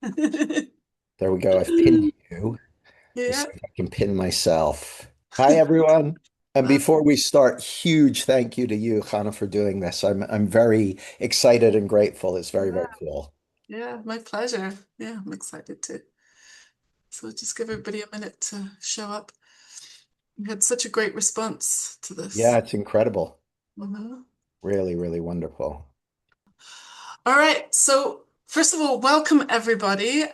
There we go. I've pinned you. Let's Yeah. see if I can pin myself. Hi, everyone. And Uh, before we start, huge thank you to you, Chana, for doing this. I'm very excited and grateful. It's very, yeah. very cool. Yeah, my pleasure. Yeah, I'm excited too. So just give everybody a minute to show up. We had such a great response to Yeah, this. it's incredible. Mhm. Really, really wonderful. All right. So, first of all, welcome everybody.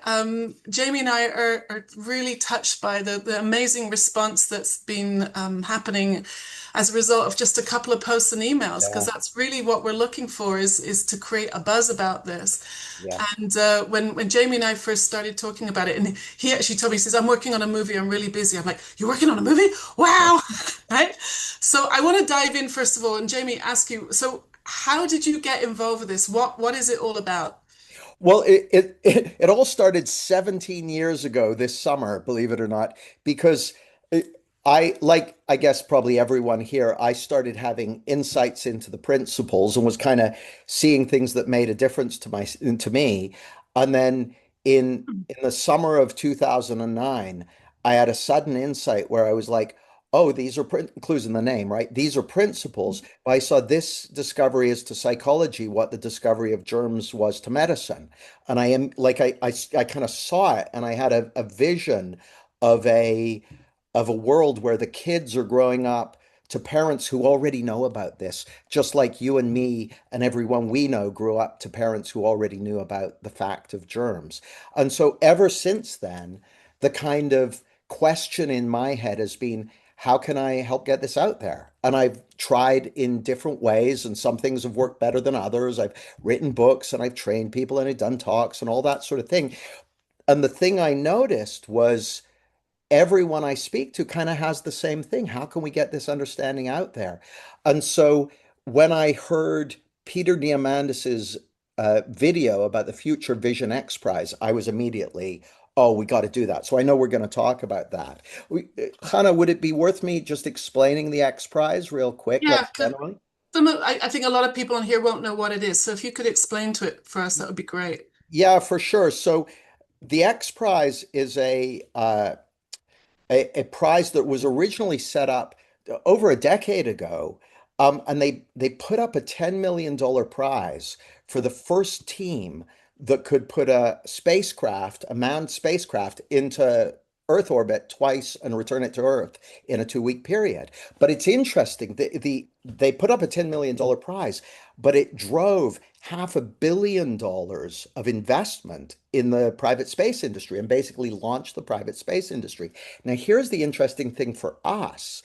Jamie and I are really touched by the amazing response that's been happening as a result of just a couple of posts and emails, because Yeah, that's really what we're looking for is to create a buzz about this. yeah. And when Jamie and I first started talking about it, and he actually told me, he says, "I'm working on a movie. I'm really busy." I'm like, "You're working on a movie? Wow!" Right? So I want to dive in first of all, and Jamie, ask you. So how did you get involved with this? What is it all about? Well, it all started 17 years ago this summer, believe it or not, because like I guess probably everyone here, I started having insights into the principles and was kind of seeing things that made a difference to me. And then in the summer of 2009, I had a sudden insight where I was like, oh, these are clues in the name, right? These are principles. I saw this discovery as to psychology, what the discovery of germs was to medicine. And I am like I kind of saw it and I had a vision of a world where the kids are growing up to parents who already know about this, just like you and me and everyone we know grew up to parents who already knew about the fact of germs. And so ever since then, the kind of question in my head has been, how can I help get this out there? And I've tried in different ways, and some things have worked better than others. I've written books and I've trained people and I've done talks and all that sort of thing. And the thing I noticed was everyone I speak to kind of has the same thing. How can we get this understanding out there? And so when I heard Peter Diamandis's video about the Future Vision X Prize, I was immediately, oh, we got to do that. So I know we're going to talk about that. Hannah, would it be worth me just explaining the X Prize real quick, like Yeah, generally? I think a lot of people on here won't know what it is. So if you could explain to it for us, that would be great. Yeah, for sure. So the X Prize is a prize that was originally set up over a decade ago. And they put up a $10 million prize for the first team that could put a manned spacecraft into Earth orbit twice and return it to Earth in a 2 week period. But it's interesting. They put up a $10 million prize, but it drove $500 million of investment in the private space industry and basically launched the private space industry. Now, here's the interesting thing for us.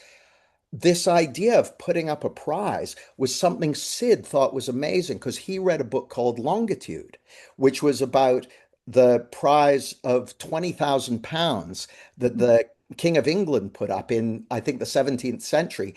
This idea of putting up a prize was something Sid thought was amazing because he read a book called Longitude, which was about the prize of £20,000 that the King of England put up in, I think, the 17th century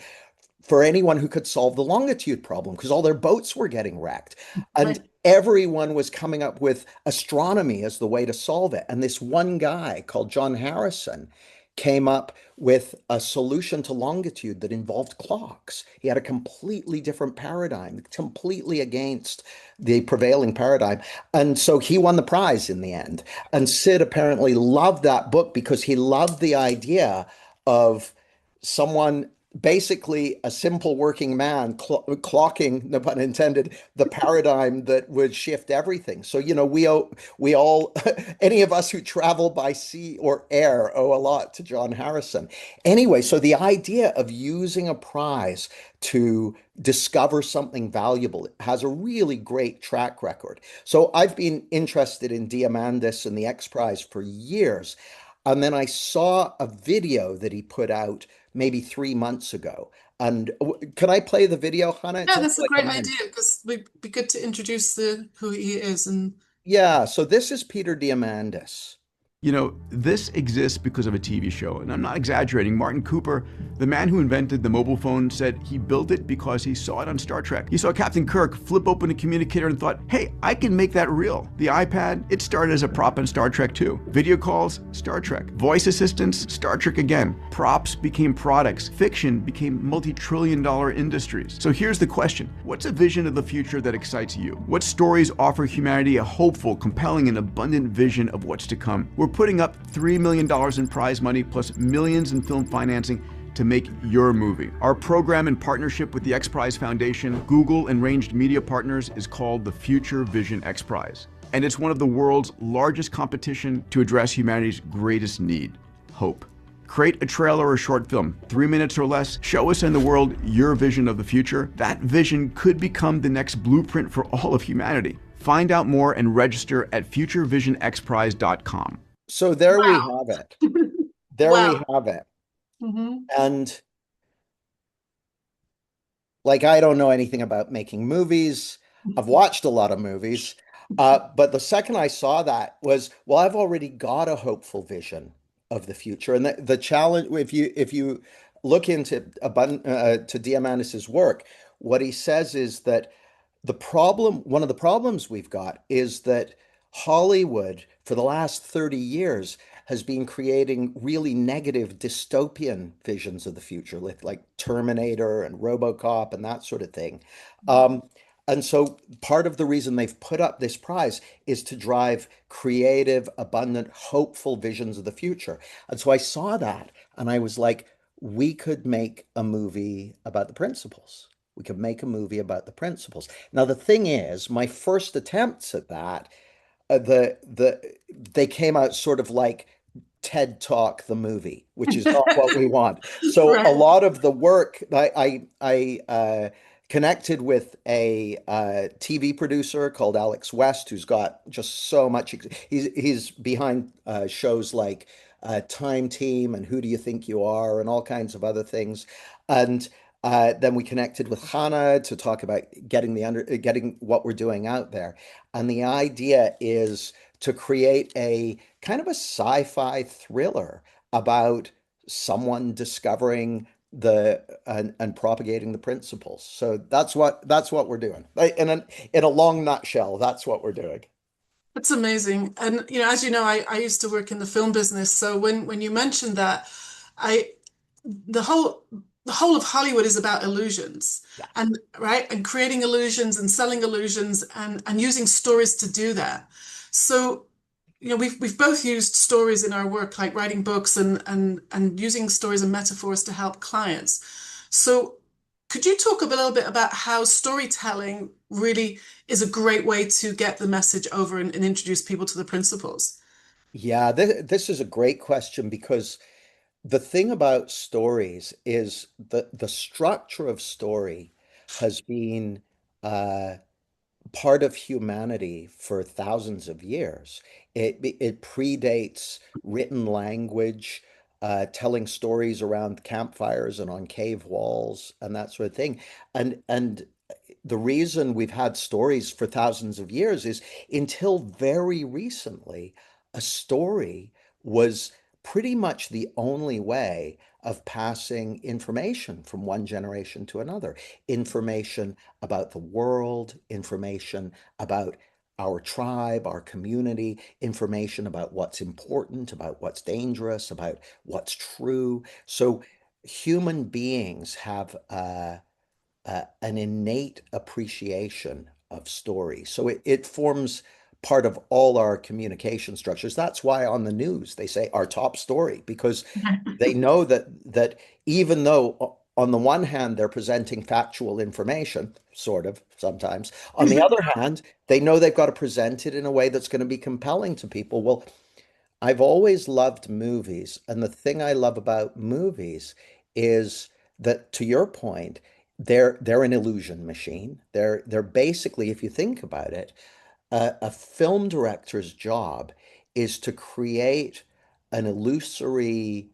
for anyone who could solve the longitude problem because all their boats were getting wrecked. And Right. everyone was coming up with astronomy as the way to solve it. And this one guy called John Harrison came up with a solution to longitude that involved clocks. He had a completely different paradigm, completely against the prevailing paradigm. And so he won the prize in the end. And Sid apparently loved that book because he loved the idea of someone basically a simple working man clocking, no pun intended, the paradigm that would shift everything. So, we all, any of us who travel by sea or air owe a lot to John Harrison. Anyway, so the idea of using a prize to discover something valuable has a really great track record. So I've been interested in Diamandis and the X Prize for years. And then I saw a video that he put out maybe 3 months ago. And can I play the video, Hannah? It's Yeah, only that's a like a great minute. idea because we'd be good to introduce the who he is and Yeah, so this is Peter Diamandis. This exists because of a TV show, and I'm not exaggerating. Martin Cooper, the man who invented the mobile phone, said he built it because he saw it on Star Trek. He saw Captain Kirk flip open a communicator and thought, hey, I can make that real. The iPad, it started as a prop in Star Trek 2. Video calls, Star Trek. Voice assistants, Star Trek again. Props became products. Fiction became multi-trillion-dollar industries. So here's the question. What's a vision of the future that excites you? What stories offer humanity a hopeful, compelling, and abundant vision of what's to come? We're putting up $3 million in prize money plus millions in film financing to make your movie. Our program in partnership with the X Prize Foundation, Google, and Ranged Media Partners is called the Future Vision X Prize. And it's one of the world's largest competition to address humanity's greatest need, hope. Create a trailer or short film, 3 minutes or less. Show us and the world your vision of the future. That vision could become the next blueprint for all of humanity. Find out more and register at futurevisionxprize.com. So there we Wow. have it. There we Wow. have it. Hmm. And like, I don't know anything about making movies. I've watched a lot of movies. But the second I saw that was, well, I've already got a hopeful vision of the future. And the challenge, if you look into to Diamandis's work, what he says is that one of the problems we've got is that Hollywood, for the last 30 years, has been creating really negative dystopian visions of the future, like Terminator and RoboCop and that sort of thing. Um, and so part of the reason they've put up this prize is to drive creative, abundant, hopeful visions of the future. And so I saw that and I was like, we could make a movie about the principles. We could make a movie about the principles. Now, the thing is, my first attempts at that, they came out sort of like TED Talk the movie, which is not what we want. So a Right. lot of the work I connected with a TV producer called Alex West, who's got just so much. He's behind shows like Time Team and Who Do You Think You Are and all kinds of other things. And then we connected with Chana to talk about getting what we're doing out there. And the idea is to create a kind of a sci-fi thriller about someone discovering and propagating the principles. So that's what we're doing. In a long nutshell, that's what we're doing. That's amazing. And as you know, I used to work in the film business. So when you mentioned that, I the whole of Hollywood is about illusions Yeah. and right and creating illusions and selling illusions and using stories to do that. So we've both used stories in our work, like writing books and using stories and metaphors to help clients. So could you talk a little bit about how storytelling really is a great way to get the message over and introduce people to the principles? Yeah, this is a great question because the thing about stories is the structure of story has been uh, part of humanity for thousands of years. It predates written language, telling stories around campfires and on cave walls and that sort of thing. And the reason we've had stories for thousands of years is until very recently, a story was pretty much the only way of passing information from one generation to another. Information about the world, information about our tribe, our community, information about what's important, about what's dangerous, about what's true. So human beings have an innate appreciation of story. So it forms part of all our communication structures. That's why on the news they say our top story, because they know that even though on the one hand they're presenting factual information, sort of sometimes, on the other hand, they know they've got to present it in a way that's going to be compelling to people. Well, I've always loved movies, and the thing I love about movies is that, to your point, they're an illusion machine. They're basically, if you think about it, a film director's job is to create an illusory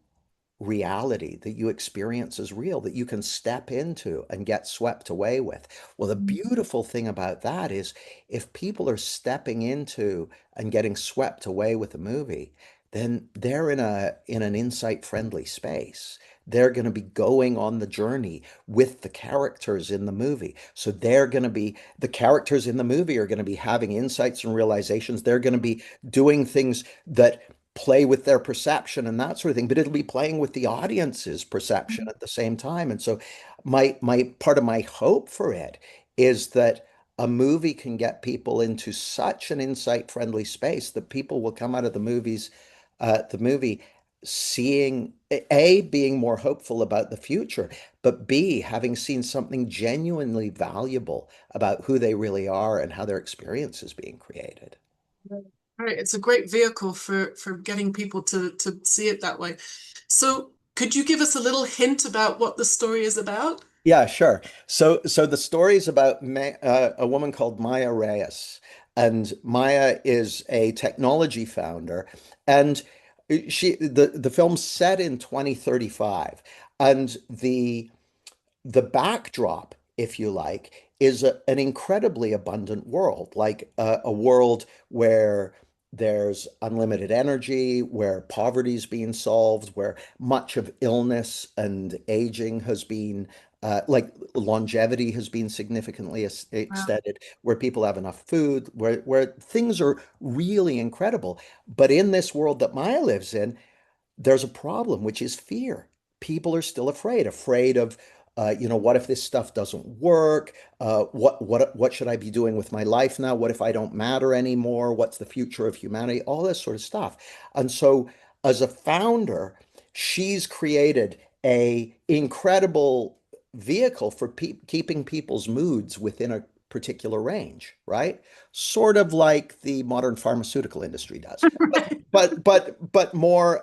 reality that you experience as real, that you can step into and get swept away with. Well, the beautiful thing about that is if people are stepping into and getting swept away with a movie, then they're in an insight friendly space. They're going to be going on the journey with the characters in the movie. So they're going to be the characters in the movie are going to be having insights and realizations. They're going to be doing things that play with their perception and that sort of thing, but it'll be playing with the audience's perception at the same time. And so my part of my hope for it is that a movie can get people into such an insight friendly space that people will come out of the movie seeing A, being more hopeful about the future, but B, having seen something genuinely valuable about who they really are and how their experience is being created. Right. It's a great vehicle for getting people to see it that way. So could you give us a little hint about what the story is about? Yeah, sure. So the story is about a woman called Maya Reyes, and Maya is a technology founder, and the film's set in 2035, and the backdrop, if you like, is an incredibly abundant world, like a world where there's unlimited energy, where poverty's being solved, where much of illness and aging has been, like longevity has been significantly Wow. extended, where people have enough food, where things are really incredible. But in this world that Maya lives in, there's a problem, which is fear. People are still afraid of, what if this stuff doesn't work? What should I be doing with my life now? What if I don't matter anymore? What's the future of humanity? All this sort of stuff. And so, as a founder, she's created a incredible vehicle for keeping people's moods within a particular range, right? Sort of like the modern pharmaceutical industry does but more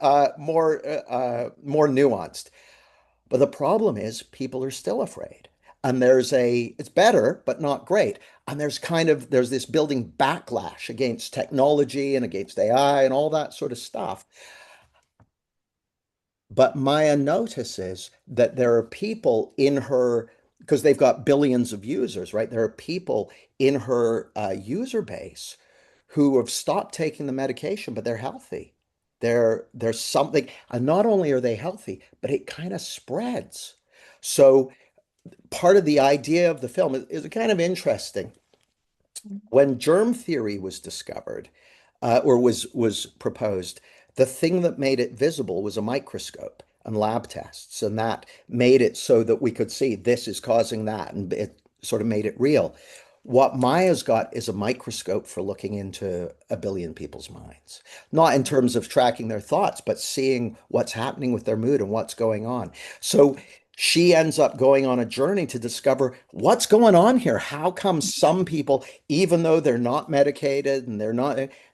nuanced. But the problem is people are still afraid. And it's better, but not great. And there's this building backlash against technology and against AI and all that sort of stuff. But Maya notices that there are people in her, because they've got billions of users, right? There are people in her user base who have stopped taking the medication, but they're healthy. There's something, and not only are they healthy, but it kind of spreads. So part of the idea of the film is kind of interesting. When germ theory was discovered, or was proposed, the thing that made it visible was a microscope and lab tests, and that made it so that we could see this is causing that, and it sort of made it real. What Maya's got is a microscope for looking into a billion people's minds, not in terms of tracking their thoughts, but seeing what's happening with their mood and what's going on. So she ends up going on a journey to discover what's going on here. How come some people, even though they're not medicated and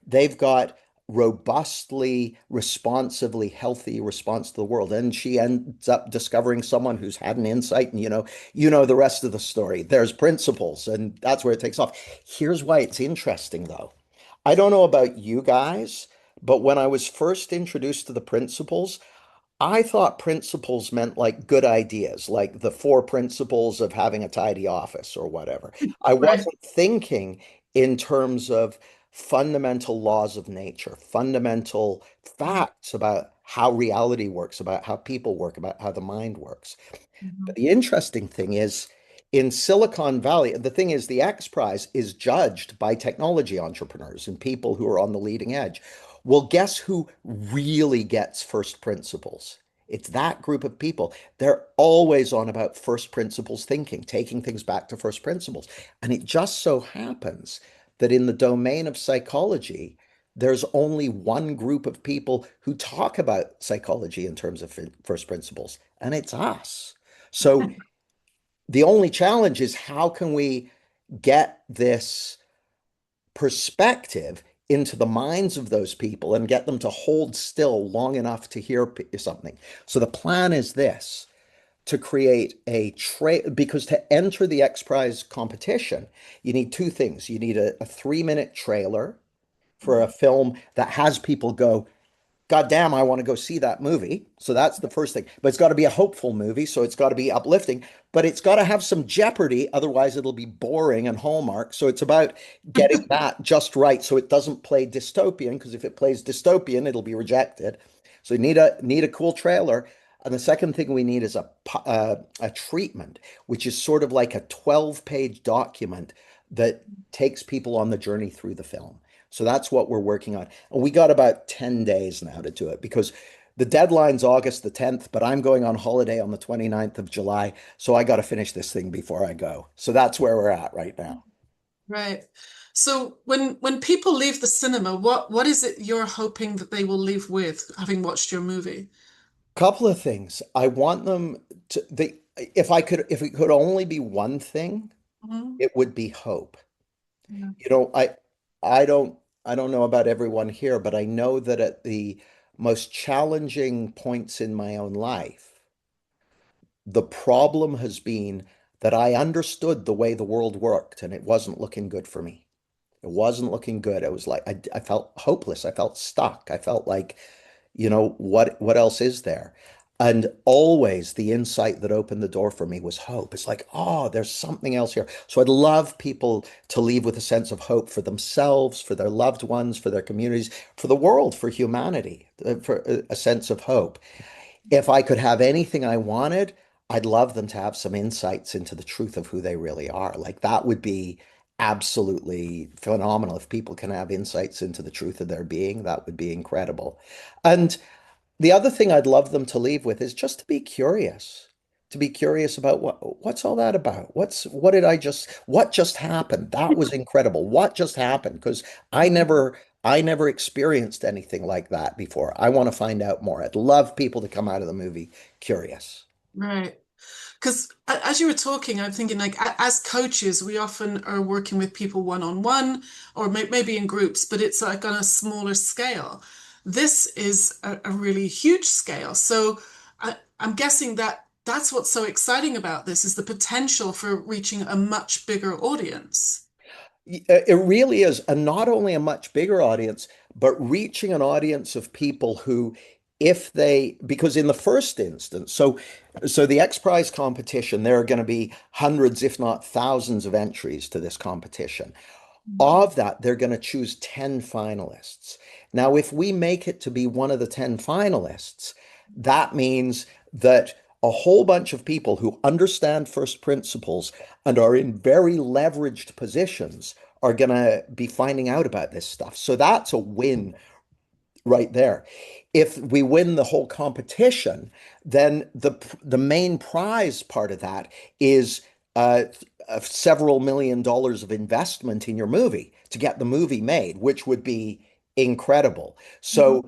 they've got robustly, responsively healthy response to the world. And she ends up discovering someone who's had an insight, and the rest of the story. There's principles, and that's where it takes off. Here's why it's interesting, though. I don't know about you guys, but when I was first introduced to the principles, I thought principles meant like good ideas, like the four principles of having a tidy office or whatever. I Right. wasn't thinking in terms of fundamental laws of nature, fundamental facts about how reality works, about how people work, about how the mind works. But Mhm. the interesting thing is, in Silicon Valley, the thing is, the X Prize is judged by technology entrepreneurs and people who are on the leading edge. Well, guess who really gets first principles? It's that group of people. They're always on about first principles thinking, taking things back to first principles. And it just so happens that in the domain of psychology, there's only one group of people who talk about psychology in terms of first principles, and it's us. So the only challenge is how can we get this perspective into the minds of those people and get them to hold still long enough to hear something. So the plan is this, to create a trade, because to enter the X Prize competition, you need two things. You need a 3-minute trailer for a film that has people go, God damn, I want to go see that movie. So that's the first thing. But it's got to be a hopeful movie, so it's got to be uplifting, but it's got to have some jeopardy, otherwise it'll be boring and Hallmark. So it's about getting that just right so it doesn't play dystopian, because if it plays dystopian, it'll be rejected. So you need a cool trailer. And the second thing we need is a treatment, which is sort of like a 12-page document that takes people on the journey through the film. So that's what we're working on. And we got about 10 days now to do it because the deadline's August the 10th, but I'm going on holiday on the 29th of July. So I got to finish this thing before I go. So that's where we're at right now. Right. So when people leave the cinema, what is it you're hoping that they will leave with, having watched your movie? Couple of things. I want them to if it could only be one thing, Mhm. it would be hope. Yeah. You know, I don't I don't know about everyone here, but I know that at the most challenging points in my own life, the problem has been that I understood the way the world worked and it wasn't looking good for me. It wasn't looking good. It was like I felt hopeless. I felt stuck. I felt like, what else is there? And always the insight that opened the door for me was hope. It's like, oh, there's something else here. So I'd love people to leave with a sense of hope for themselves, for their loved ones, for their communities, for the world, for humanity, for a sense of hope. If I could have anything I wanted, I'd love them to have some insights into the truth of who they really are. Like that would be absolutely phenomenal. If people can have insights into the truth of their being, that would be incredible. And the other thing I'd love them to leave with is just to be curious about what's all that about? What just happened? That was incredible. What just happened? Because I never experienced anything like that before. I want to find out more. I'd love people to come out of the movie curious. Right. Because as you were talking, I'm thinking like as coaches, we often are working with people one-on-one or maybe in groups, but it's like on a smaller scale. This is a really huge scale. So I'm guessing that that's what's so exciting about this is the potential for reaching a much bigger audience. It really is, and not only a much bigger audience, but reaching an audience of people who, if they, because in the first instance, so the X Prize competition, there are going to be hundreds, if not thousands, of entries to this competition. Of that, they're going to choose 10 finalists. Now, if we make it to be one of the 10 finalists, that means that a whole bunch of people who understand first principles and are in very leveraged positions are going to be finding out about this stuff. So that's a win right there. If we win the whole competition, then the main prize part of that is several million dollars of investment in your movie to get the movie made, which would be incredible. Mhm. So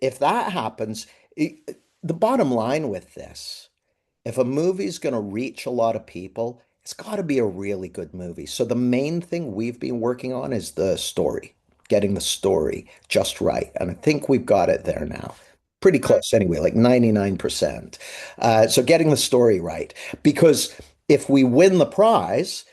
if that happens, the bottom line with this, if a movie's going to reach a lot of people, it's got to be a really good movie. So the main thing we've been working on is the story, getting the story just right. And I think we've got it there now. Pretty Right. close anyway, like 99%. So getting the story right. Because if we win the prize,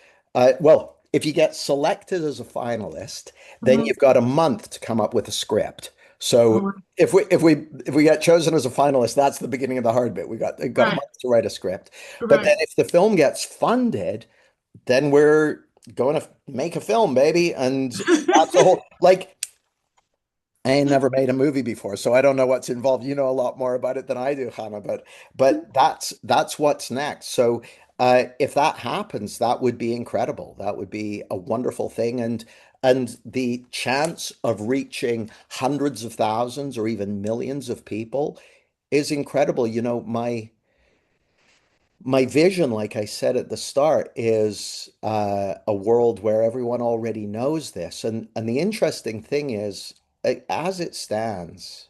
well, if you get selected as a finalist, then Mhm. you've got a month to come up with a script. So Oh, if we get chosen as a finalist, that's the beginning of the hard bit. We got a right. month to write a script. But then Right. if the film gets funded, then we're going to make a film, baby. And that's a whole like I ain't never made a movie before, so I don't know what's involved. You know a lot more about it than I do, Hannah, but that's what's next. So if that happens, that would be incredible. That would be a wonderful thing, and the chance of reaching hundreds of thousands or even millions of people is incredible. My vision, like I said at the start, is a world where everyone already knows this. And the interesting thing is, as it stands,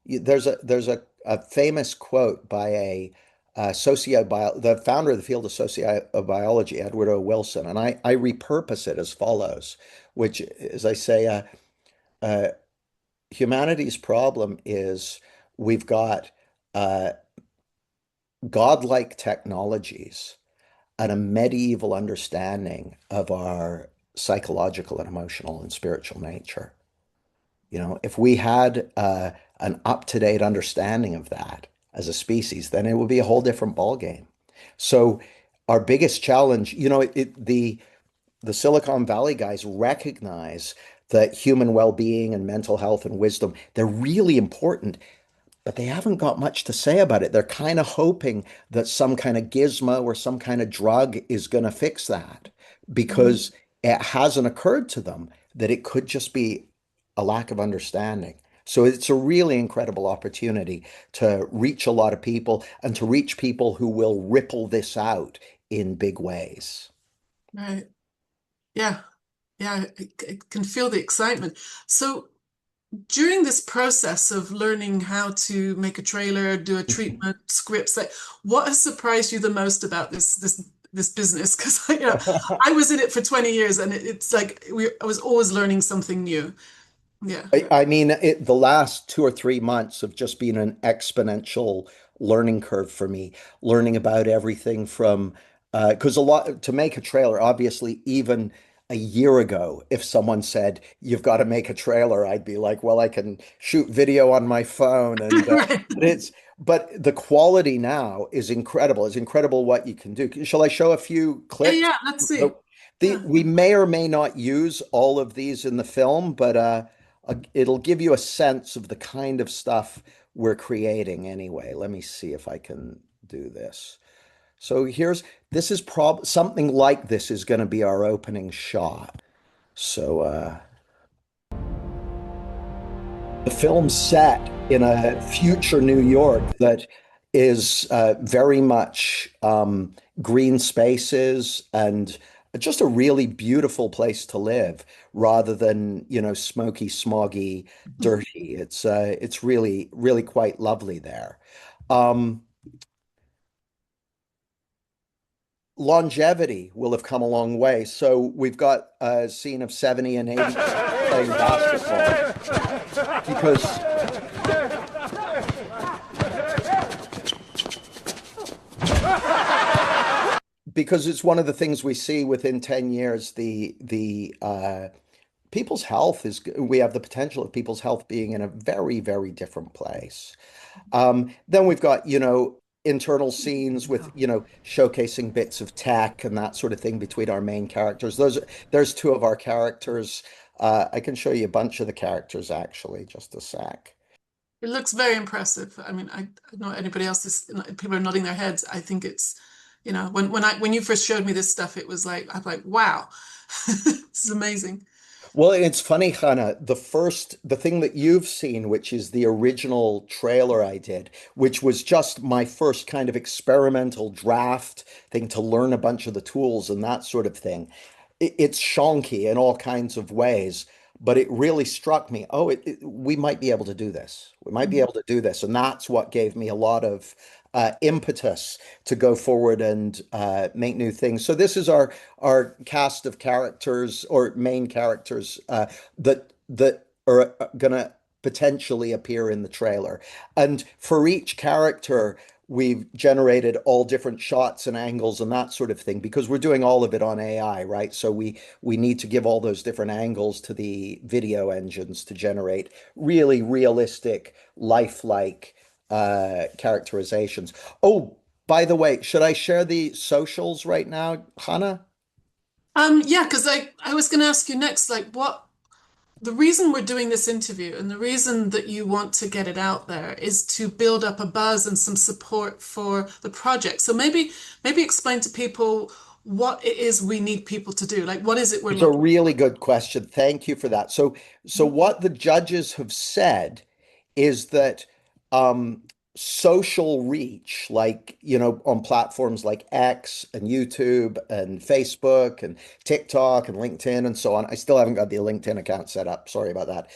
there's a famous quote by the founder of the field of sociobiology, Edward O. Wilson, and I repurpose it as follows, which is I say, uh, humanity's problem is we've got uh, godlike technologies and a medieval understanding of our psychological and emotional and spiritual nature. If we had an up-to-date understanding of that as a species, then it would be a whole different ballgame. So our biggest challenge, the Silicon Valley guys recognize that human well-being and mental health and wisdom, they're really important, but they haven't got much to say about it. They're kind of hoping that some kind of gizmo or some kind of drug is going to fix that Mhm. because it hasn't occurred to them that it could just be a lack of understanding. So it's a really incredible opportunity to reach a lot of people and to reach people who will ripple this out in big ways. Right. Yeah. Yeah. I can feel the excitement. So during this process of learning how to make a trailer, do a treatment, scripts, like what has surprised you the most about this business? Because I was in it for 20 years and it's like I was always learning something new. Yeah. I mean, the last 2 or 3 months have just been an exponential learning curve for me, learning about everything from, because a lot to make a trailer, obviously, even a year ago, if someone said, you've got to make a trailer, I'd be like, well, I can shoot video on my phone. And Right. but the quality now is incredible. It's incredible what you can do. Shall I show a few Yeah, clips? yeah, let's see. So Yeah. we may or may not use all of these in the film, but it'll give you a sense of the kind of stuff we're creating anyway. Let me see if I can do this. So this is something like this is going to be our opening shot. So the film's set in a future New York that is very much green spaces and just a really beautiful place to live rather than, smoky, smoggy, dirty. It's really, really quite lovely there. Um, Longevity will have come a long way. So we've got a scene of 70 and 80 playing basketball because it's one of the things we see within 10 years, the people's health we have the potential of people's health being in a very, very different place. Then we've got, internal scenes with, showcasing bits of tech and that sort of thing between our main characters. There's two of our characters. I can show you a bunch of the characters actually, just a sec. It looks very impressive. I mean, I don't know anybody else is, people are nodding their heads. I think it's, when you first showed me this stuff, it was like, I'm like, wow, this is amazing. Well, it's funny, Hannah, the thing that you've seen, which is the original trailer I did, which was just my first kind of experimental draft thing to learn a bunch of the tools and that sort of thing. It's shonky in all kinds of ways, but it really struck me, oh, we might be able to do this. We might be Mhm. able to do this. And that's what gave me a lot of impetus to go forward and make new things. So this is our cast of characters or main characters that are gonna potentially appear in the trailer. And for each character, we've generated all different shots and angles and that sort of thing because we're doing all of it on AI, right? So we need to give all those different angles to the video engines to generate really realistic, lifelike characterizations. Oh, by the way, should I share the socials right now, Hannah? Yeah, because I was going to ask you next, like what the reason we're doing this interview and the reason that you want to get it out there is to build up a buzz and some support for the project. So maybe explain to people what it is we need people to do. Like what is it we're It's a looking really good question. Thank you for that. So for? what the judges have said is that um, social reach, like, on platforms like X and YouTube and Facebook and TikTok and LinkedIn and so on. I still haven't got the LinkedIn account set up. Sorry about that.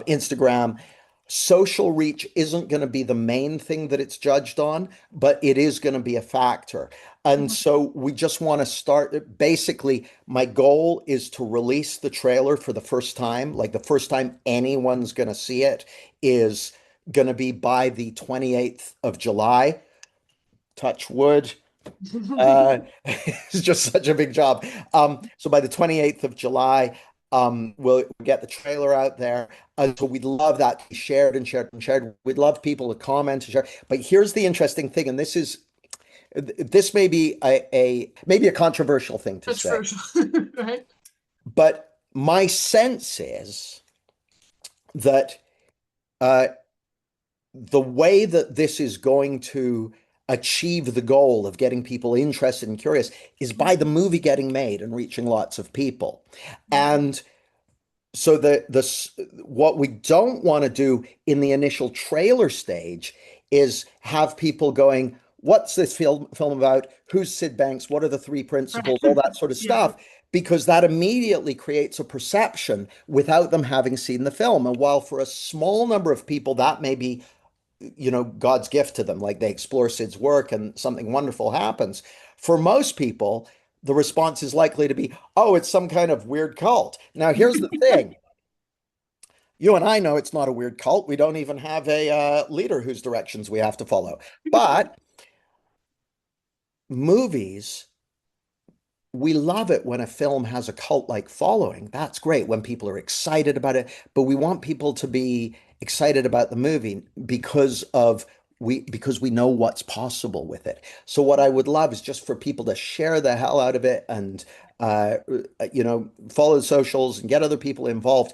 Instagram. Social reach isn't going to be the main thing that it's judged on, but it is going to be a factor. And Mhm. so we just want to start. Basically, my goal is to release the trailer for the first time. Like the first time anyone's going to see it is going to be by the 28th of July. Touch wood. It's just such a big job. So by the 28th of July, We'll get the trailer out there. So we'd love that to be shared and shared and shared. We'd love people to comment and share. But here's the interesting thing, and this may be maybe a controversial thing to say, Controversial, right? but my sense is that uh, the way that this is going to achieve the goal of getting people interested and curious is by the movie getting made and reaching lots of people. And so what we don't want to do in the initial trailer stage is have people going, "What's this film about? Who's Sid Banks? What are the three Right. principles?" All that sort of Yeah. stuff, because that immediately creates a perception without them having seen the film. And while for a small number of people that may be, God's gift to them, like they explore Sid's work and something wonderful happens, for most people, the response is likely to be, "Oh, it's some kind of weird cult." Now, here's the thing. You and I know it's not a weird cult. We don't even have a leader whose directions we have to follow. But movies, we love it when a film has a cult-like following. That's great when people are excited about it, but we want people to be excited about the movie because we know what's possible with it. So what I would love is just for people to share the hell out of it and follow the socials and get other people involved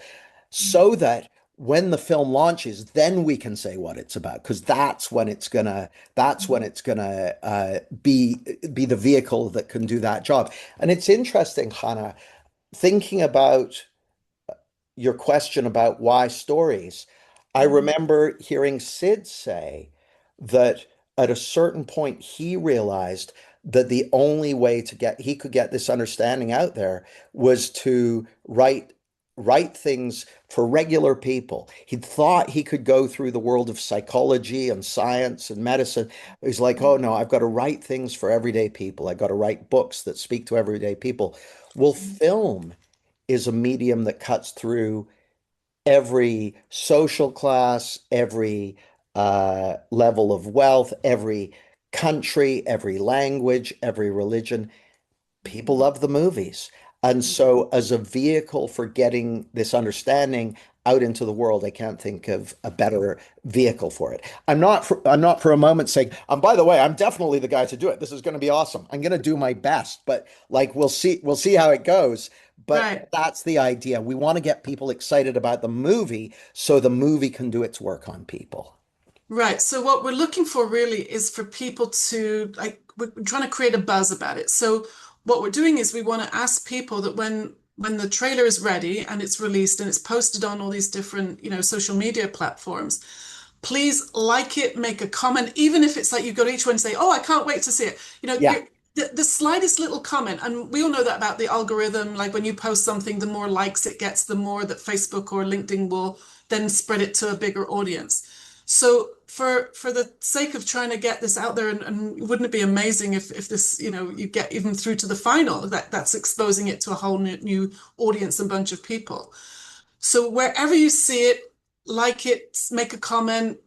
so that when the film launches, then we can say what it's about, because that's when it's gonna be the vehicle that can do that job. And it's interesting, Hannah, thinking about your question about why stories. I remember hearing Sid say that at a certain point he realized that the only way he could get this understanding out there was to write things for regular people. He thought he could go through the world of psychology and science and medicine. He's like, "Oh no, I've got to write things for everyday people. I've got to write books that speak to everyday people." Well, film is a medium that cuts through every social class, every level of wealth, every country, every language, every religion. People love the movies. And so, as a vehicle for getting this understanding out into the world, I can't think of a better vehicle for it. I'm not for a moment saying, by the way, I'm definitely the guy to do it. This is going to be awesome. I'm going to do my best, but like we'll see how it goes. But Right. that's the idea. We want to get people excited about the movie so the movie can do its work on people. Right. So what we're looking for really is for people to like we're trying to create a buzz about it. So what we're doing is we want to ask people that when the trailer is ready and it's released and it's posted on all these different, social media platforms, please like it, make a comment, even if it's like you go to each one and say, "Oh, I can't wait to see it." Yeah. The slightest little comment, and we all know that about the algorithm. Like when you post something, the more likes it gets, the more that Facebook or LinkedIn will then spread it to a bigger audience. So for the sake of trying to get this out there, and wouldn't it be amazing if this, you get even through to the final, that's exposing it to a whole new audience and bunch of people. So wherever you see it, like it, make a comment,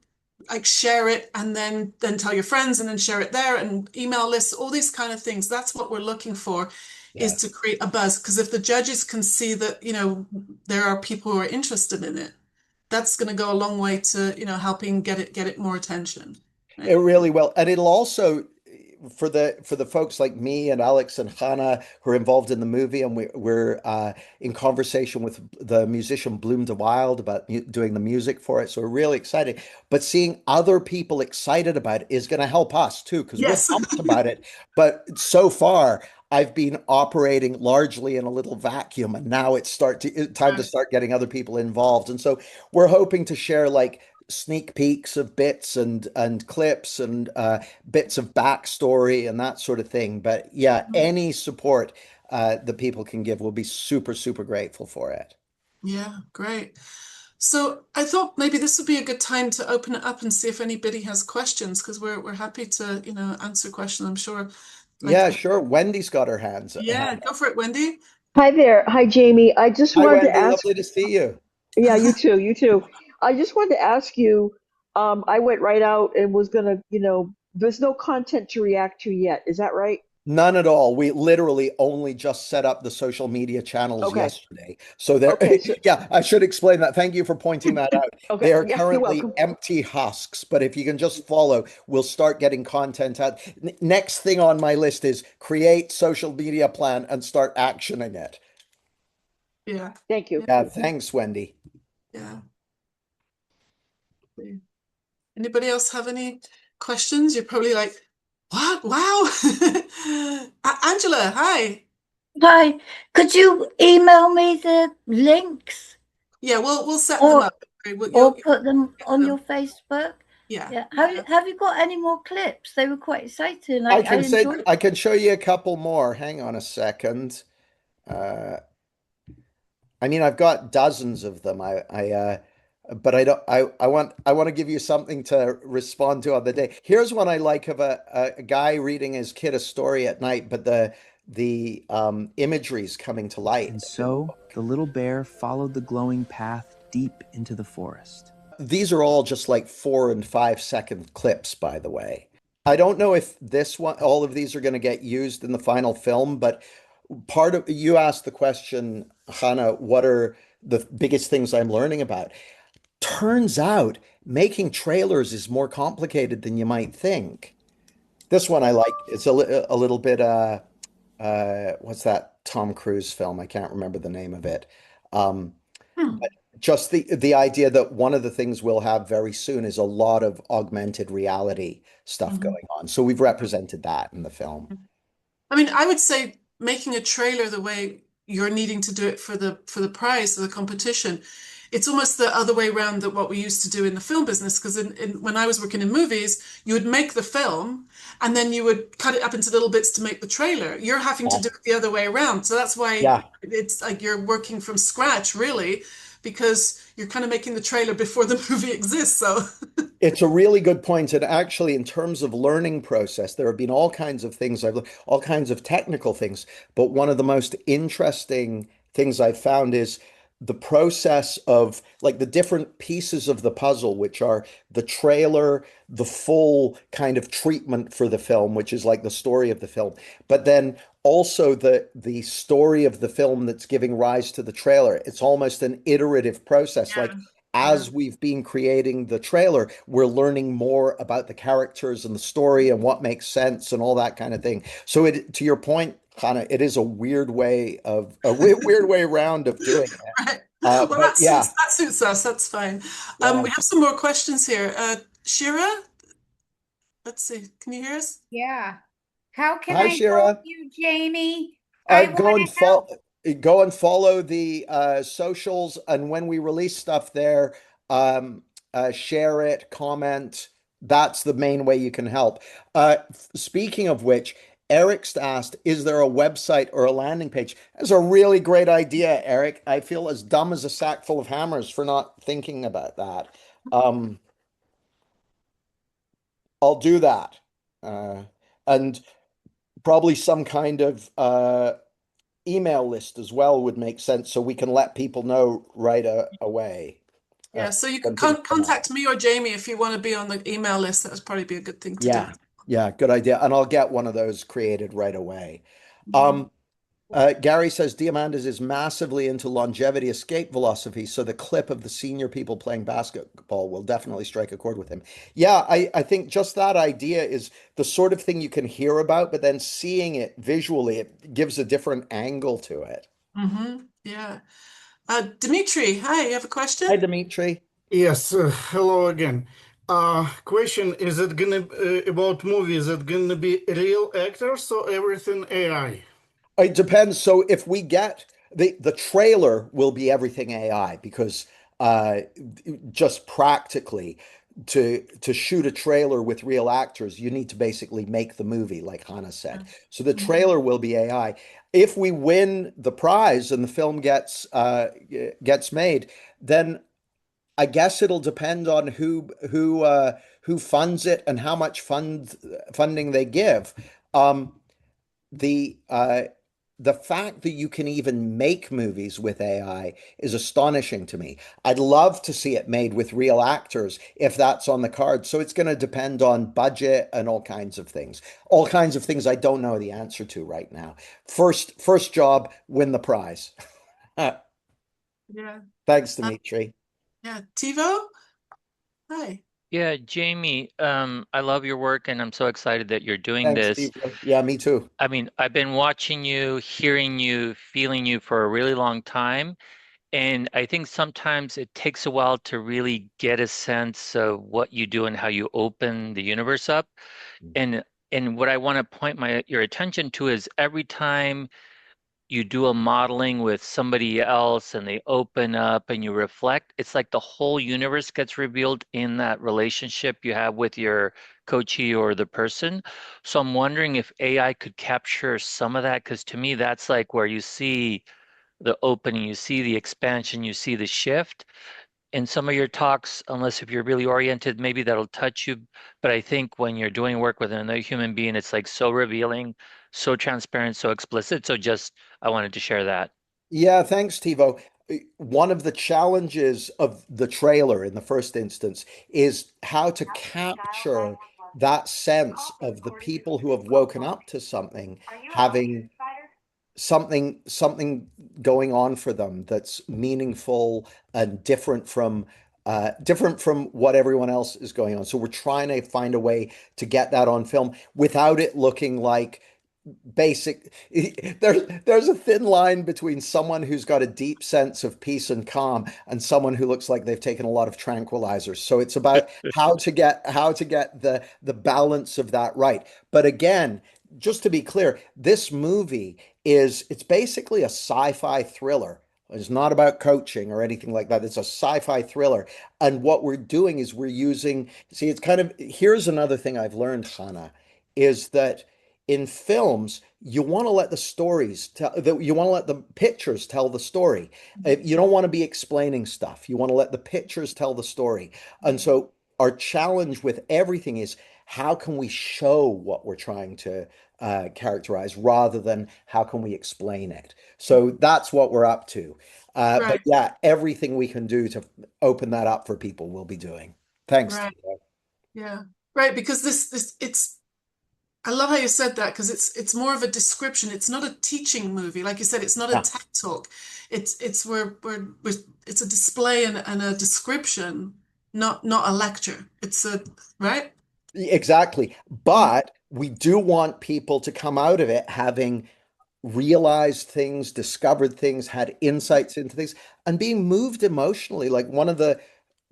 like share it, and then tell your friends, and then share it there, and email lists, all these kind of things. That's what we're looking for, is to Yes. create a buzz. Because if the judges can see that, there are people who are interested in it, that's going to go a long way to, helping get it more attention. It Right? really will. And it'll also for the folks like me and Alex and Hannah who are involved in the movie, and we're in conversation with the musician Bloom de Wild about doing the music for it. So we're really excited. But seeing other people excited about it is going to help us too, because we've Yes. talked about it. But so far, I've been operating largely in a little vacuum, and now it's time to Right. start getting other people involved. And so we're hoping to share like sneak peeks of bits and clips and bits of backstory and that sort of thing. But yeah, any support that people can give, will be super, super grateful for it. Yeah, great. So I thought maybe this would be a good time to open it up and see if anybody has questions, because we're happy to, answer questions. I'm sure. Like, Yeah, sure. Wendy's got her hands. yeah, go for it, Wendy. Hi there. Hi, Jamie. I just Hi, wanted to Wendy. ask, Lovely to see you. yeah, you too, you too. I just wanted to ask you, I went right out and was gonna, there's no content to react to yet. Is that right? None at all. We literally only just set up the social media channels Okay. yesterday. So they're, Okay. So, yeah, I should explain that. Thank you for pointing that out. okay. They are Yeah, you're currently welcome. empty husks, but if you can just follow, we'll start getting content out. Next thing on my list is create social media plan and start actioning it. Yeah. Thank you. Yeah, thanks, Wendy. Yeah. Anybody else have any questions? You're probably like, what? Wow. Angela, hi. Hi, could you email me the links Yeah, we'll set them or up. Okay, or you'll put them get on your them. Facebook? Yeah. Yeah. Yeah. Have you got any more clips? They were quite exciting. I enjoyed. I can show you a couple more. Hang on a second. Uh, I mean, I've got dozens of them. But I don't. I want to give you something to respond to on the day. Here's one I like of a guy reading his kid a story at night, but the imagery is coming to light. And so the little bear followed the glowing path deep into the forest. These are all just like 4 and 5 second clips, by the way. I don't know if this one, all of these are going to get used in the final film, but part of you asked the question, Hannah, what are the biggest things I'm learning about? Turns out making trailers is more complicated than you might think. This one I like. It's a little bit what's that Tom Cruise film? I can't remember the name of it. Um, Hmm. just the idea that one of the things we'll have very soon is a lot of augmented reality stuff Mhm. going on. So we've represented that in the film. I mean, I would say making a trailer the way you're needing to do it for the prize of the competition, it's almost the other way around that what we used to do in the film business. Because when I was working in movies, you would make the film and then you would cut it up into little bits to make the trailer. You're having to Yeah. do it the other way around. So that's why Yeah. it's like you're working from scratch, really, because you're kind of making the trailer before the movie exists. So It's a really good point. And actually, in terms of learning process, there have been all kinds of things I've learned, all kinds of technical things. But one of the most interesting things I've found is the process of like the different pieces of the puzzle, which are the trailer, the full kind of treatment for the film, which is like the story of the film, but then also the story of the film that's giving rise to the trailer. It's almost an iterative process. yeah, Like yeah. as we've been creating the trailer, we're learning more about the characters and the story and what makes sense and all that kind of thing. So it, to your point, Hannah, it is a weird way around of doing it. Right. Well, But yeah, that suits us. That's fine. yeah. We have some more questions here. Shira, let's see. Can you hear us? Yeah. How can Hi, I help Shira. you, Jamie? Uh, I go want and to help. follow, go and follow the socials, and when we release stuff there, share it, comment. That's the main way you can help. Speaking of which, Eric's asked, "Is there a website or a landing page?" That's a really great idea, Eric. I feel as dumb as a sack full of hammers for not thinking about that. Um, I'll do that, uh, and probably some kind of email list as well would make sense so we can let people know right away Yeah, so you can when things come up. contact me or Jamie if you want to be on the email list. That would probably be a good thing to do. Yeah, yeah, good idea. And I'll get one of those created right away. Mhm. Um, Gary says Diamandis is massively into longevity escape philosophy, so the clip of the senior people playing basketball will definitely strike a chord with him. Yeah, I think just that idea is the sort of thing you can hear about, but then seeing it visually, it gives a different angle to it. Yeah. Dimitri, hi, you have a Hi, question? Dimitri. Yes, hello again. Question, is it gonna about movies, is it gonna be real actors or everything AI? It depends. So if we get the trailer will be everything AI because uh just practically to shoot a trailer with real actors, you need to basically make the movie, like Hannah said. So the Mhm. trailer will be AI. If we win the prize and the film gets made, then I guess it'll depend on who funds it and how much funding they give. The the fact that you can even make movies with AI is astonishing to me. I'd love to see it made with real actors if that's on the card. So it's going to depend on budget and all kinds of things I don't know the answer to right now. First job, win the prize. Yeah. Thanks, Uh, Dimitri. yeah. TiVo? Hi. Yeah, Jamie, I love your work and I'm so excited that you're doing Thanks, this. Steve. Yeah, me too. I mean, I've been watching you, hearing you, feeling you for a really long time. And I think sometimes it takes a while to really get a sense of what you do and how you open the universe up. And and what I want to point your attention to is every time you do a modeling with somebody else and they open up and you reflect, it's like the whole universe gets revealed in that relationship you have with your coachee or the person. So I'm wondering if AI could capture some of that, because to me, that's like where you see the opening, you see the expansion, you see the shift. In some of your talks, unless if you're really oriented, maybe that'll touch you. But I think when you're doing work with another human being, it's like so revealing, so transparent, so explicit. So just, I wanted to share that. Yeah, thanks, Tivo. One of the challenges of the trailer in the first instance is how to capture that sense of the people who have woken up to something, having something going on for them that's meaningful and different from what everyone else is going on. So we're trying to find a way to get that on film without it looking like basic. There's a thin line between someone who's got a deep sense of peace and calm and someone who looks like they've taken a lot of tranquilizers. So it's about how to get the balance of that right. But again, just to be clear, this movie it's basically a sci-fi thriller. It's not about coaching or anything like that. It's a sci-fi thriller. And what we're doing is we're using, see, it's kind of, here's another thing I've learned, Hannah, is that in films, you want to let the stories tell that you want to let the pictures tell the story. You don't want to be explaining stuff. You want to let the pictures tell the story. And so our challenge with everything is how can we show what we're trying to characterize rather than how can we explain it? So that's what we're up to. But Right. yeah, everything we can do to open that up for people, we'll be doing. Thanks, Right. Theo. Yeah. Right. Because this it's I love how you said that because it's more of a description. It's not a teaching movie. Like you said, it's not a Yeah. TED talk. It's we're it's a display and a description, not a lecture. It's a right? Exactly. But we do want people to come out of it having realized things, discovered things, had insights into things, and being moved emotionally. Like one of the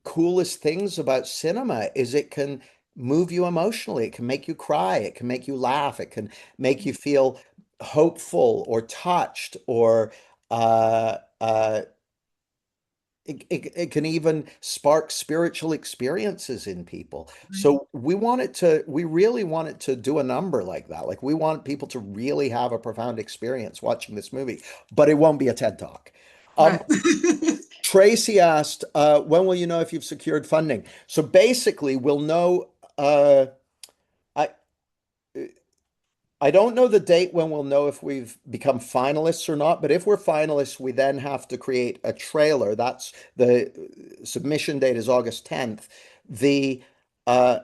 coolest things about cinema is it can move you emotionally. It can make you cry. It can make you laugh. It can make you feel hopeful or touched or it can even spark spiritual experiences in people. Right. So we really want it to do a number like that. Like we want people to really have a profound experience watching this movie, but it won't be a TED Talk. Um, Right. Tracy asked, when will you know if you've secured funding? So basically, we'll know. I I don't know the date when we'll know if we've become finalists or not, but if we're finalists, we then have to create a trailer. That's the submission date is August 10th. The uh,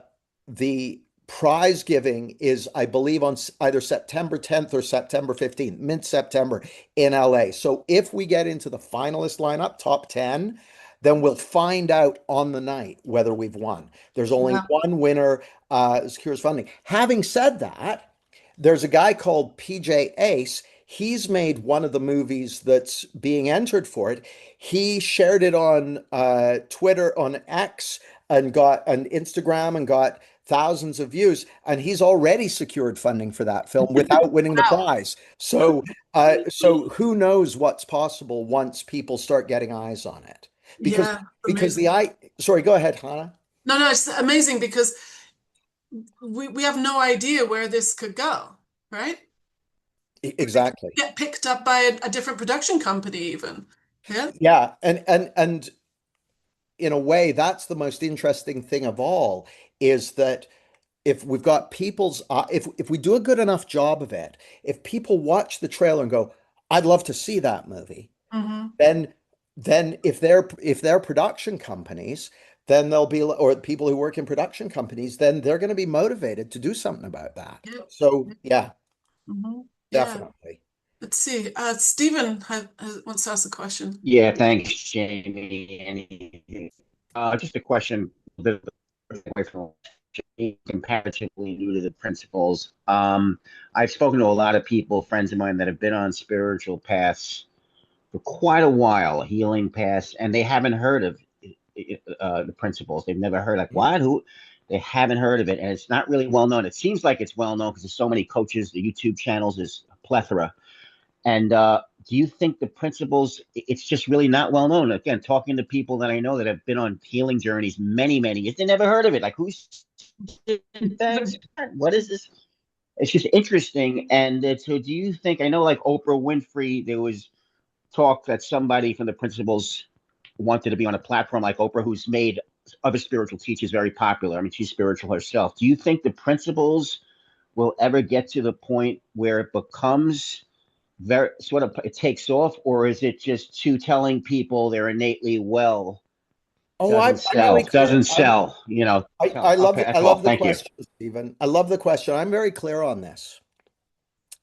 the prize giving is, I believe, on either September 10th or September 15th, mid-September in LA. So if we get into the finalist lineup, top 10, then we'll find out on the night whether we've won. There's only Wow. one winner secures funding. Having said that, there's a guy called PJ Ace. He's made one of the movies that's being entered for it. He shared it on Twitter, on X, and got on Instagram and got thousands of views. And he's already secured funding for that film without winning the Wow. prize. So who knows what's possible once people start getting eyes on it? Because Yeah, because amazing. sorry, go ahead, Hannah. No, it's amazing because we have no idea where this could go, right? Exactly. Get picked up by a different production company even. Yeah. Yeah, and in a way, that's the most interesting thing of all is that if we've got people's if we do a good enough job of it, if people watch the trailer and go, I'd love to see that movie, Hmm. then if they're production companies, then they'll be or people who work in production companies, then they're going to be motivated to do something about that. Yep. So yeah, Hmm. Yeah. definitely. Let's see. Stephen wants to ask a question. Yeah, thanks, Jamie. Just a question a bit away from comparatively new to the principles. I've spoken to a lot of people, friends of mine, that have been on spiritual paths for quite a while, healing paths, and they haven't heard of the principles. They've never heard, like, what? Who? They haven't heard of it, and it's not really well known. It seems like it's well known because there's so many coaches, the YouTube channels, there's a plethora. And do you think the principles, it's just really not well known? Again, talking to people that I know that have been on healing journeys many, many years, they never heard of it. Like, who's thanks? What is this? It's just interesting. And so, do you think, I know like Oprah Winfrey, there was talk that somebody from the principles wanted to be on a platform like Oprah, who's made other spiritual teachers very popular. I mean, she's spiritual herself. Do you think the principles will ever get to the point where it becomes very sort of it takes off, or is it just to telling people they're innately well Oh, doesn't I'm very sell, clear. I love Okay, I that's all. love the Thank you. question, Stephen. I love the question. I'm very clear on this.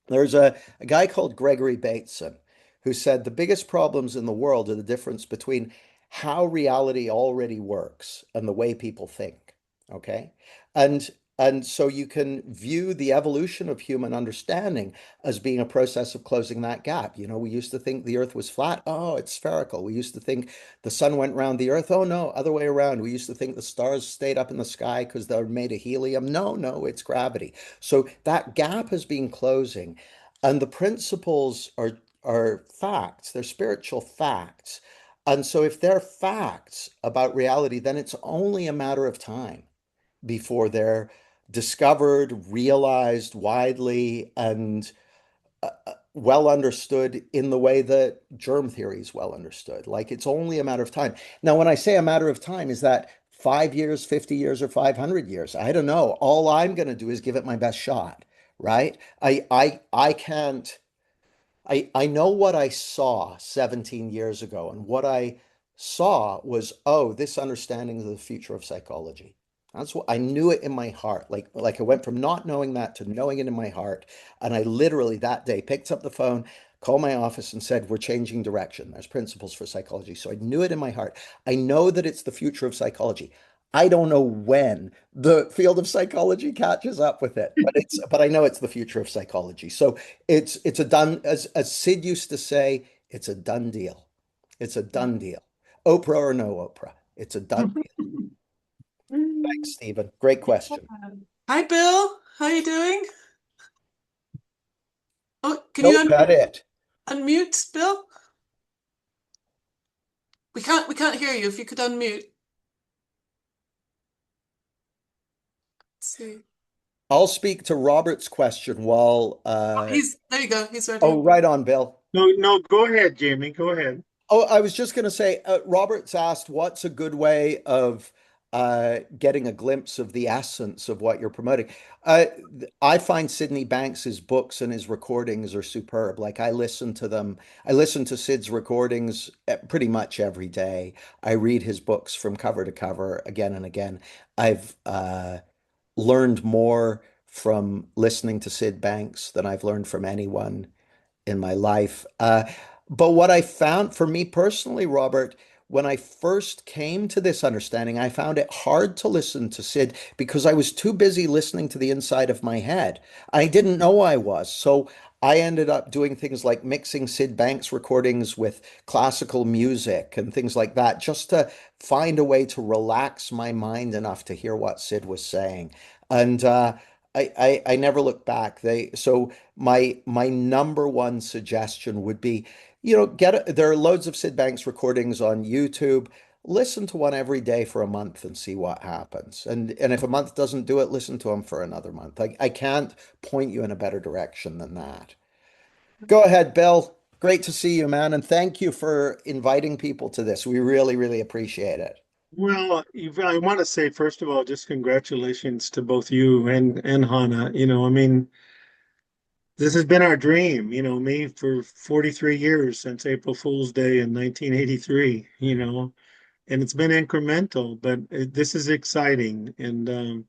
There's a guy called Gregory Bateson who said the biggest problems in the world are the difference between how reality already works and the way people think. Okay? And and so you can view the evolution of human understanding as being a process of closing that gap. You know, we used to think the earth was flat. Oh, it's spherical. We used to think the sun went around the earth. Oh no, other way around. We used to think the stars stayed up in the sky because they're made of helium. No, no, it's gravity. So that gap has been closing, and the principles are facts. They're spiritual facts. And so if they're facts about reality, then it's only a matter of time before they're discovered, realized widely, and well understood in the way that germ theory is well understood. Like it's only a matter of time. Now, when I say a matter of time, is that 5 years, 50 years, or 500 years? I don't know. All I'm going to do is give it my best shot, right? I can't. I know what I saw 17 years ago, and what I saw was, oh, this understanding of the future of psychology. That's what I knew it in my heart. Like I went from not knowing that to knowing it in my heart. And I literally that day picked up the phone, called my office and said, we're changing direction. There's principles for psychology. So I knew it in my heart. I know that it's the future of psychology. I don't know when the field of psychology catches up with it, but I know it's the future of psychology. So it's a done, as Sid used to say, it's a done deal. It's a done deal. Oprah or no Oprah, it's a done deal. Thanks, Stephen. Great question. Hi, Bill. How you doing? Oh, can you Nope, got it. unmute, Bill? We can't hear you. If you could unmute. Let's see. I'll speak to Robert's question while Oh, he's there you go. He's ready. oh, right on, Bill. No, no, go ahead, Jamie. Go ahead. Oh, I was just going to say, Robert's asked, what's a good way of getting a glimpse of the essence of what you're promoting? Uh, I find Sydney Banks's books and his recordings are superb. Like I listen to them. I listen to Sid's recordings pretty much every day. I read his books from cover to cover again and again. I've learned more from listening to Sid Banks than I've learned from anyone in my life. But what I found for me personally, Robert, when I first came to this understanding, I found it hard to listen to Sid because I was too busy listening to the inside of my head. I didn't know I was. So I ended up doing things like mixing Sid Banks recordings with classical music and things like that, just to find a way to relax my mind enough to hear what Sid was saying. And I never looked back. So my number one suggestion would be, there are loads of Sid Banks recordings on YouTube. Listen to one every day for a month and see what happens. And if a month doesn't do it, listen to them for another month. I can't point you in a better direction than that. Go ahead, Bill. Great to see you, man. And thank you for inviting people to this. We really, really appreciate it. Well, I want to say, first of all, just congratulations to both you and Hannah. I mean, this has been our dream, me for 43 years since April Fool's Day in 1983, and it's been incremental, but this is exciting. And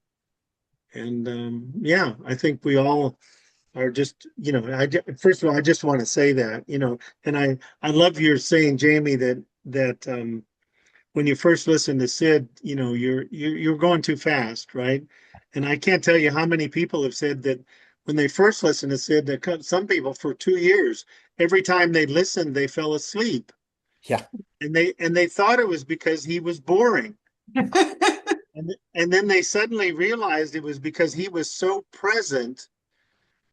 yeah, I think we all are just, first of all, I just want to say that, and I love your saying, Jamie, that when you first listen to Sid, you're going too fast, right? And I can't tell you how many people have said that when they first listened to Sid, that some people for 2 years, every time they listened, they fell asleep, Yeah. and they thought it was because he was boring. And then they suddenly realized it was because he was so present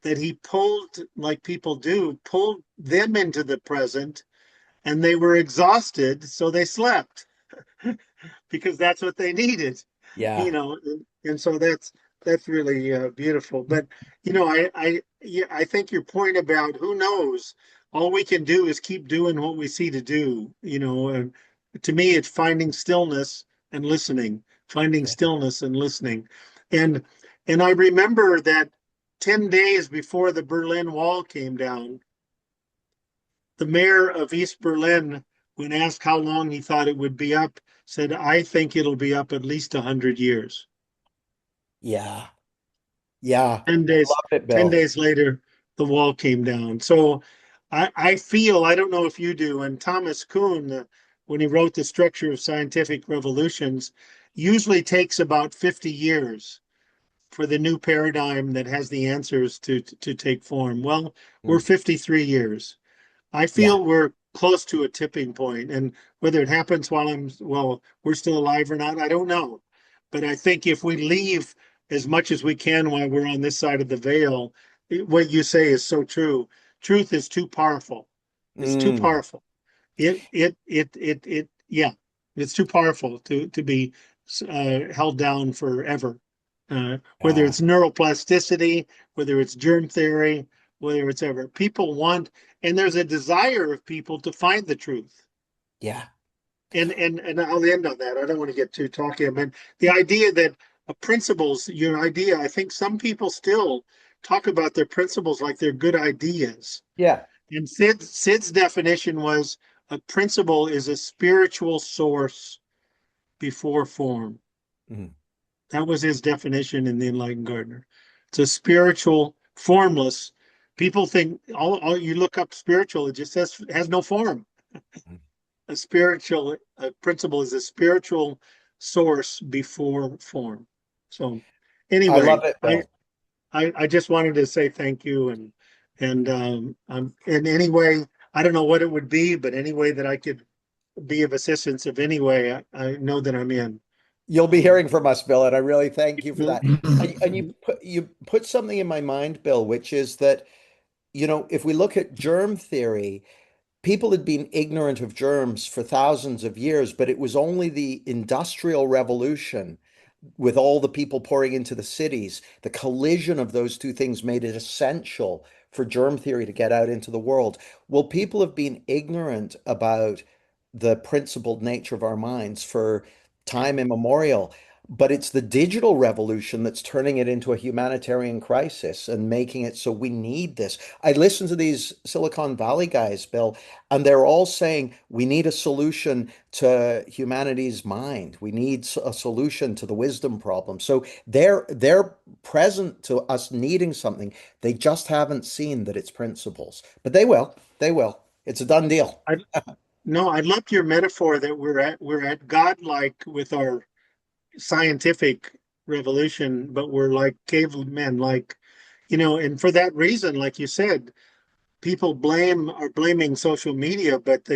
that he pulled, like people do, pulled them into the present, and they were exhausted, so they slept because that's what they needed, Yeah. and so that's really beautiful. But yeah, I think your point about who knows, all we can do is keep doing what we see to do. And to me, it's finding stillness and listening, finding stillness and listening, and and I remember that 10 days before the Berlin Wall came down, the mayor of East Berlin, when asked how long he thought it would be up, said, "I think it'll be up at least 100 years." Yeah. Yeah. 10 I days, love it, 10 Bill. days later, the wall came down. So I feel, I don't know if you do, and Thomas Kuhn, when he wrote The Structure of Scientific Revolutions, usually takes about 50 years for the new paradigm that has the answers to take form. Well, we're Mm. 53 years. I Yeah. feel we're close to a tipping point, and whether it happens while we're still alive or not, I don't know. But I think if we leave as much as we can while we're on this side of the veil, what you say is so true. Truth is too powerful. It's too Mm. powerful. Yeah, it's too powerful to be held down forever. Whether Yeah. it's neuroplasticity, whether it's germ theory, whether it's ever, people want, and there's a desire of people to find the truth. Yeah. And I'll end on that. I don't want to get too talky. I mean, the idea that principles, your idea, I think some people still talk about their principles like they're good ideas. Yeah. And Sid's definition was a principle is a spiritual source before form. Mhm. That was his definition in the Enlightened Gardener. It's a spiritual, formless. People think all you look up spiritual, it just says has no form. A spiritual principle is a spiritual source before form. So I love anyway, it, I Bill. I just wanted to say thank you, and in any way, I don't know what it would be, but any way that I could be of assistance of any way, I know that I'm in. You'll be Um, hearing from us, Bill, and I really thank you for that. And you put something in my mind, Bill, which is that, if we look at germ theory, people had been ignorant of germs for thousands of years, but it was only the Industrial Revolution, with all the people pouring into the cities, the collision of those two things made it essential for germ theory to get out into the world. Well, people have been ignorant about the principled nature of our minds for time immemorial. But it's the digital revolution that's turning it into a humanitarian crisis and making it so we need this. I listen to these Silicon Valley guys, Bill, and they're all saying we need a solution to humanity's mind. We need a solution to the wisdom problem. So they're present to us needing something. They just haven't seen that it's principles. But they will. They will. It's a done deal. I No, I loved your metaphor that we're at godlike with our scientific revolution, but we're like cavemen, like and for that reason, like you said, people are blaming social media, but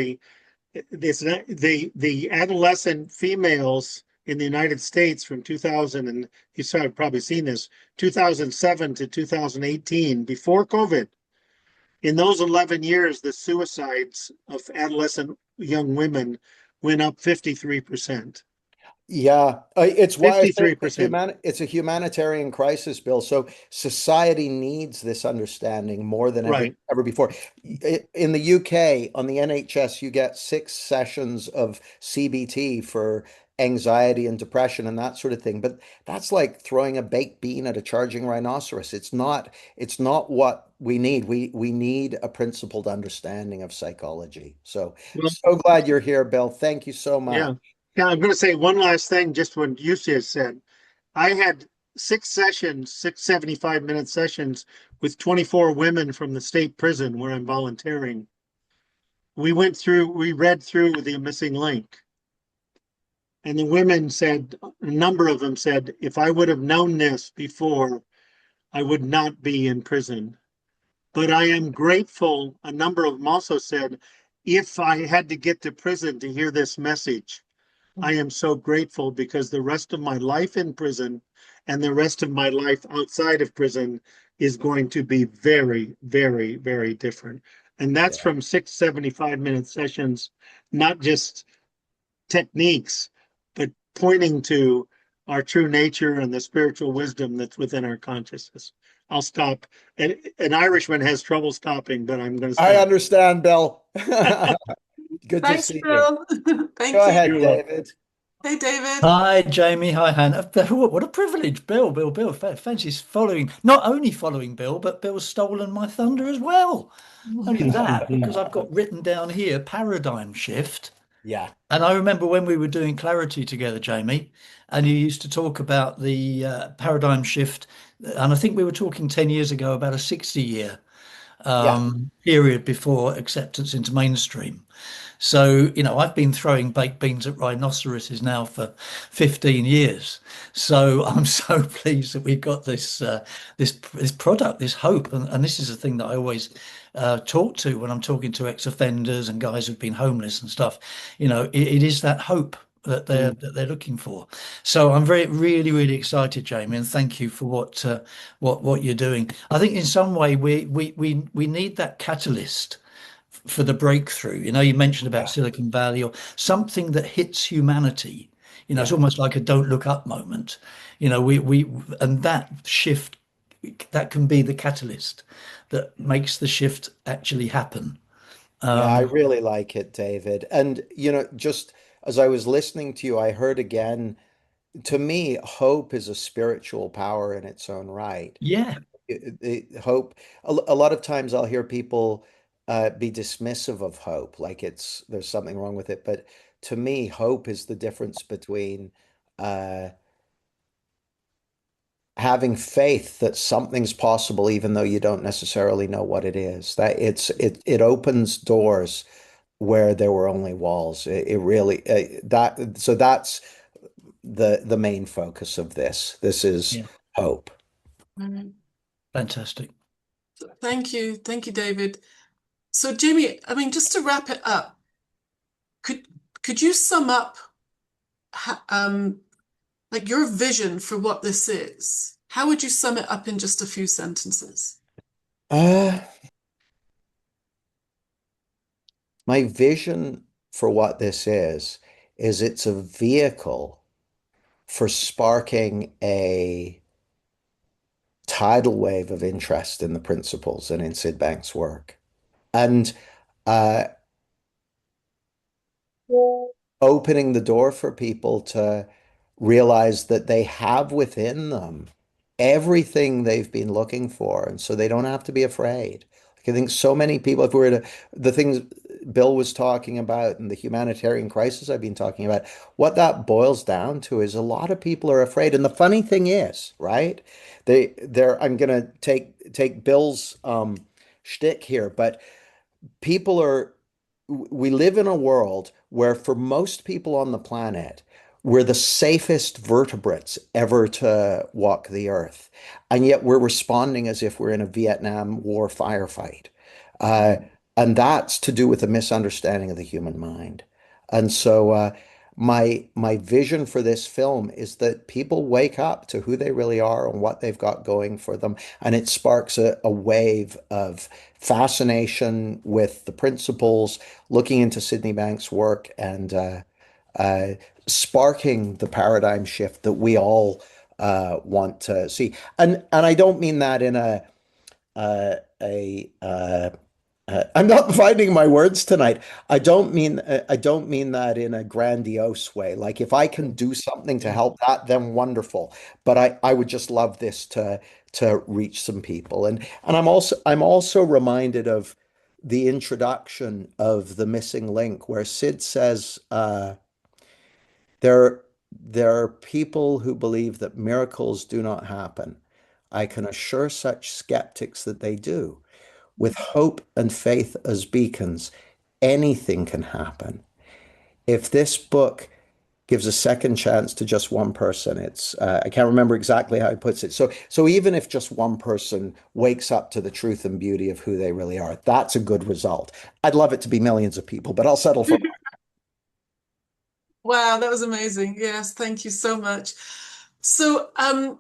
it's not, the adolescent females in the United States from 2000, and have probably seen this, 2007 to 2018, before COVID. In those 11 years, the suicides of adolescent young women went up 53%. Yeah, it's why I say 53%. it's a humanitarian crisis, Bill. So society needs this understanding more than Right. ever before. In the UK, on the NHS, you get 6 sessions of CBT for anxiety and depression and that sort of thing. But that's like throwing a baked bean at a charging rhinoceros. It's not what we need. We need a principled understanding of psychology. So Well, so glad you're here, Bill. Thank you so much. yeah. Yeah, I'm going to say one last thing, just what you just said. I had 6 sessions, 6 75-minute sessions with 24 women from the state prison where I'm volunteering. We read through the missing link. And the women said, a number of them said, if I would have known this before, I would not be in prison. But I am grateful. A number of them also said, if I had to get to prison to hear this message, I am so grateful because the rest of my life in prison and the rest of my life outside of prison is going to be very, very, very different. And that's Yeah. from 6 75-minute sessions, not just techniques, but pointing to our true nature and the spiritual wisdom that's within our consciousness. I'll stop. And an Irishman has trouble stopping, but I'm going to I stop. understand, Bill. Good to Thanks, see you. Bill. Go Thank you. ahead, You're welcome. David. Hey, David. Hi, Jamie. Hi, Hannah. What a privilege, Bill. Bill. Fancy's following, not only following Bill, but Bill's stolen my thunder as well. Only that, because I've got written down here paradigm shift. Yeah. And I remember when we were doing Clarity together, Jamie, and you used to talk about the paradigm shift. And I think we were talking 10 years ago about a 60-year Yeah. period before acceptance into mainstream. So, I've been throwing baked beans at rhinoceroses now for 15 years. So I'm so pleased that we've got this product, this hope. And this is a thing that I always talk to when I'm talking to ex-offenders and guys who've been homeless and stuff. It is that hope that they're looking for. So I'm really, really excited, Jamie, and thank you for what you're doing. I think in some way we need that catalyst for the breakthrough. You mentioned about Yeah. Silicon Valley or something that hits humanity. It's Yeah. almost like a don't look up moment. We and that shift, that can be the catalyst that makes the shift actually happen. Yeah, I really like it, David. And, just as I was listening to you, I heard again, to me, hope is a spiritual power in its own right. Yeah, Hope, a lot of times I'll hear people be dismissive of hope, like there's something wrong with it. But to me, hope is the difference between uh, having faith that something's possible, even though you don't necessarily know what it is. That it opens doors where there were only walls. It really that's the main focus of this. This is yeah, hope. Mhm. fantastic. Thank you, David. So, Jamie, I mean, just to wrap it up, could could you sum up like your vision for what this is? How would you sum it up in just a few sentences? Uh, my vision for what this is it's a vehicle for sparking a tidal wave of interest in the principles and in Sid Banks' work. And uh, opening the door for people to realize that they have within them everything they've been looking for. And so they don't have to be afraid. Like I think so many people, if we were to, the things Bill was talking about and the humanitarian crisis I've been talking about, what that boils down to is a lot of people are afraid. And the funny thing is, right? I'm gonna take Bill's shtick here, but people are we live in a world where for most people on the planet, we're the safest vertebrates ever to walk the earth. And yet we're responding as if we're in a Vietnam War firefight. Uh, and that's to do with a misunderstanding of the human mind. And so my vision for this film is that people wake up to who they really are and what they've got going for them. And it sparks a wave of fascination with the principles, looking into Sydney Banks' work, and uh, sparking the paradigm shift that we all want to see. And I don't mean that in a I'm not finding my words tonight. I don't mean that in a grandiose way. Like if I can do something to help that, then wonderful. But I would just love this to reach some people. And I'm also reminded of the introduction of The Missing Link, where Sid says there there are people who believe that miracles do not happen. I can assure such skeptics that they do. With hope and faith as beacons, anything can happen. If this book gives a second chance to just one person, it's I can't remember exactly how he puts it. So even if just one person wakes up to the truth and beauty of who they really are, that's a good result. I'd love it to be millions of people, but I'll settle for Wow, that was amazing. Yes, thank you so much. So, on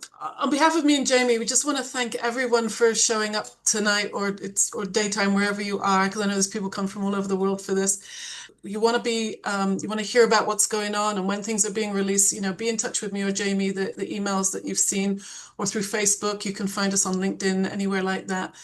behalf of me and Jamie, we just want to thank everyone for showing up tonight, or daytime, wherever you are, because I know there's people come from all over the world for this. You want to you want to hear about what's going on and when things are being released, be in touch with me or Jamie, the emails that you've seen, or through Facebook. You can find us on LinkedIn, anywhere like that.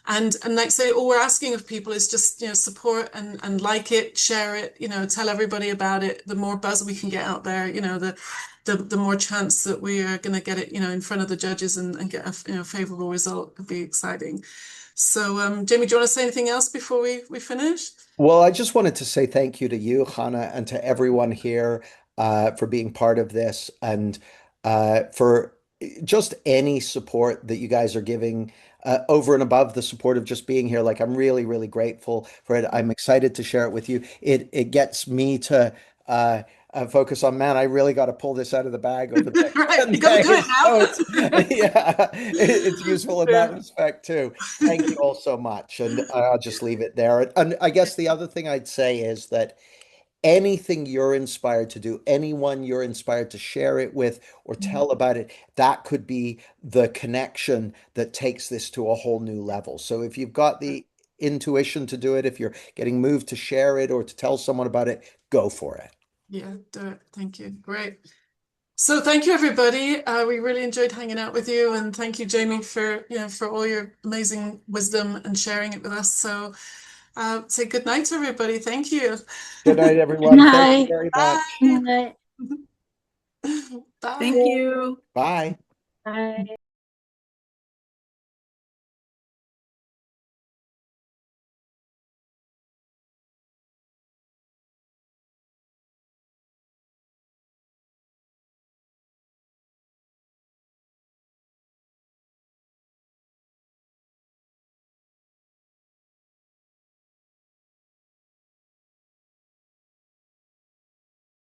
And like say, all we're asking of people is just, support and like it, share it, tell everybody about it. The more buzz we can get out there, the more chance that we are going to get it, in front of the judges and get a favorable result. It'd be exciting. So, Jamie, do you want to say anything else before we finish? Well, I just wanted to say thank you to you, Hannah, and to everyone here for being part of this and for just any support that you guys are giving over and above the support of just being here. Like, I'm really, really grateful for it. I'm excited to share it with you. It gets me to focus on, man, I really got to pull this out of the bag over the next Right, 10 you got to do it days. So now. it's useful in that respect too. Thank you all so much. And I'll just leave it there. And I guess the other thing I'd say is that anything you're inspired to do, anyone you're inspired to share it with or tell about it, that could be the connection that takes this to a whole new level. So if you've got the intuition to do it, if you're getting moved to share it or to tell someone about it, go for it. Yeah, do it. Thank you. Great. So thank you, everybody. We really enjoyed hanging out with you, and thank you, Jamie, for all your amazing wisdom and sharing it with us. So say good night to everybody. Thank you. Good night, everyone. Thank you very much. Bye. Bye. Bye. Thank you. Bye. Bye.